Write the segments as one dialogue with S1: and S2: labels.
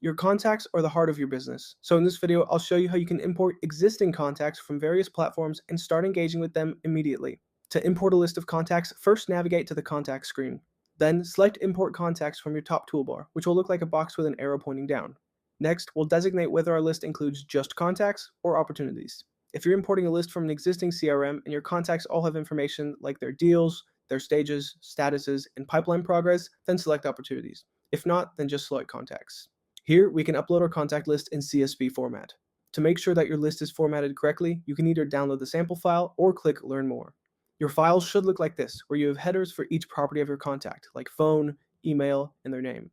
S1: Your contacts are the heart of your business. So in this video, I'll show you how you can import existing contacts from various platforms and start engaging with them immediately. To import a list of contacts, first navigate to the contact screen. Then select import contacts from your top toolbar, which will look like a box with an arrow pointing down. Next, we'll designate whether our list includes just contacts or opportunities. If you're importing a list from an existing CRM and your contacts all have information like their deals, their stages, statuses, and pipeline progress, then select opportunities. If not, then just select contacts. Here, we can upload our contact list in CSV format. To make sure that your list is formatted correctly, you can either download the sample file or click Learn More. Your files should look like this, where you have headers for each property of your contact, like phone, email, and their name.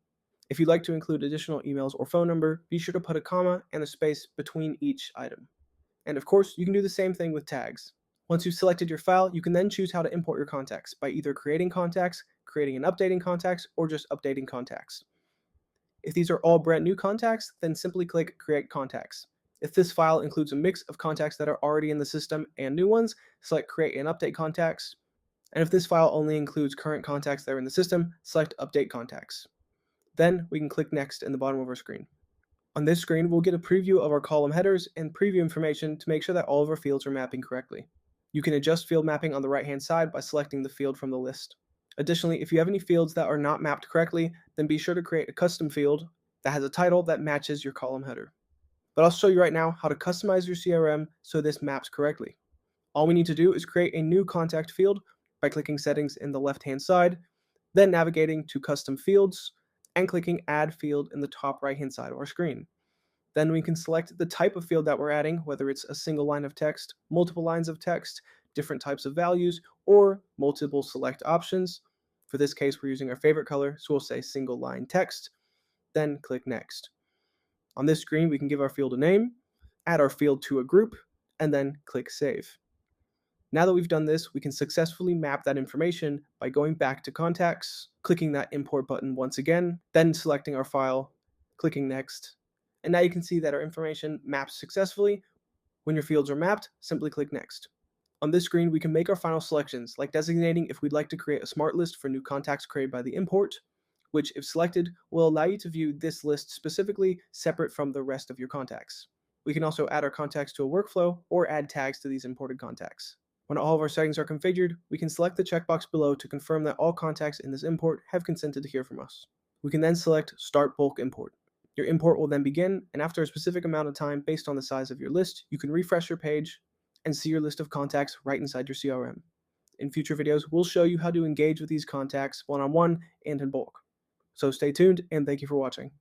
S1: If you'd like to include additional emails or phone number, be sure to put a comma and a space between each item. And of course, you can do the same thing with tags. Once you've selected your file, you can then choose how to import your contacts by either creating contacts, creating and updating contacts, or just updating contacts. If these are all brand new contacts, then simply click Create Contacts. If this file includes a mix of contacts that are already in the system and new ones, select Create and Update Contacts. And if this file only includes current contacts that are in the system, select Update Contacts. Then we can click Next in the bottom of our screen. On this screen, we'll get a preview of our column headers and preview information to make sure that all of our fields are mapping correctly. You can adjust field mapping on the right-hand side by selecting the field from the list. Additionally, if you have any fields that are not mapped correctly, then be sure to create a custom field that has a title that matches your column header. But I'll show you right now how to customize your CRM so this maps correctly. All we need to do is create a new contact field by clicking Settings in the left-hand side, then navigating to Custom Fields, and clicking Add Field in the top right-hand side of our screen. Then we can select the type of field that we're adding, whether it's a single line of text, multiple lines of text, different types of values, or multiple select options. For this case, we're using our favorite color, so we'll say single line text, then click Next. On this screen, we can give our field a name, add our field to a group, and then click Save. Now that we've done this, we can successfully map that information by going back to Contacts, clicking that Import button once again, then selecting our file, clicking Next, and now you can see that our information maps successfully. When your fields are mapped, simply click Next. On this screen, we can make our final selections, like designating if we'd like to create a smart list for new contacts created by the import, which, if selected, will allow you to view this list specifically separate from the rest of your contacts. We can also add our contacts to a workflow or add tags to these imported contacts. When all of our settings are configured, we can select the checkbox below to confirm that all contacts in this import have consented to hear from us. We can then select Start Bulk Import. Your import will then begin, and after a specific amount of time based on the size of your list, you can refresh your page and see your list of contacts right inside your CRM. In future videos, we'll show you how to engage with these contacts one-on-one and in bulk. So stay tuned, and thank you for watching.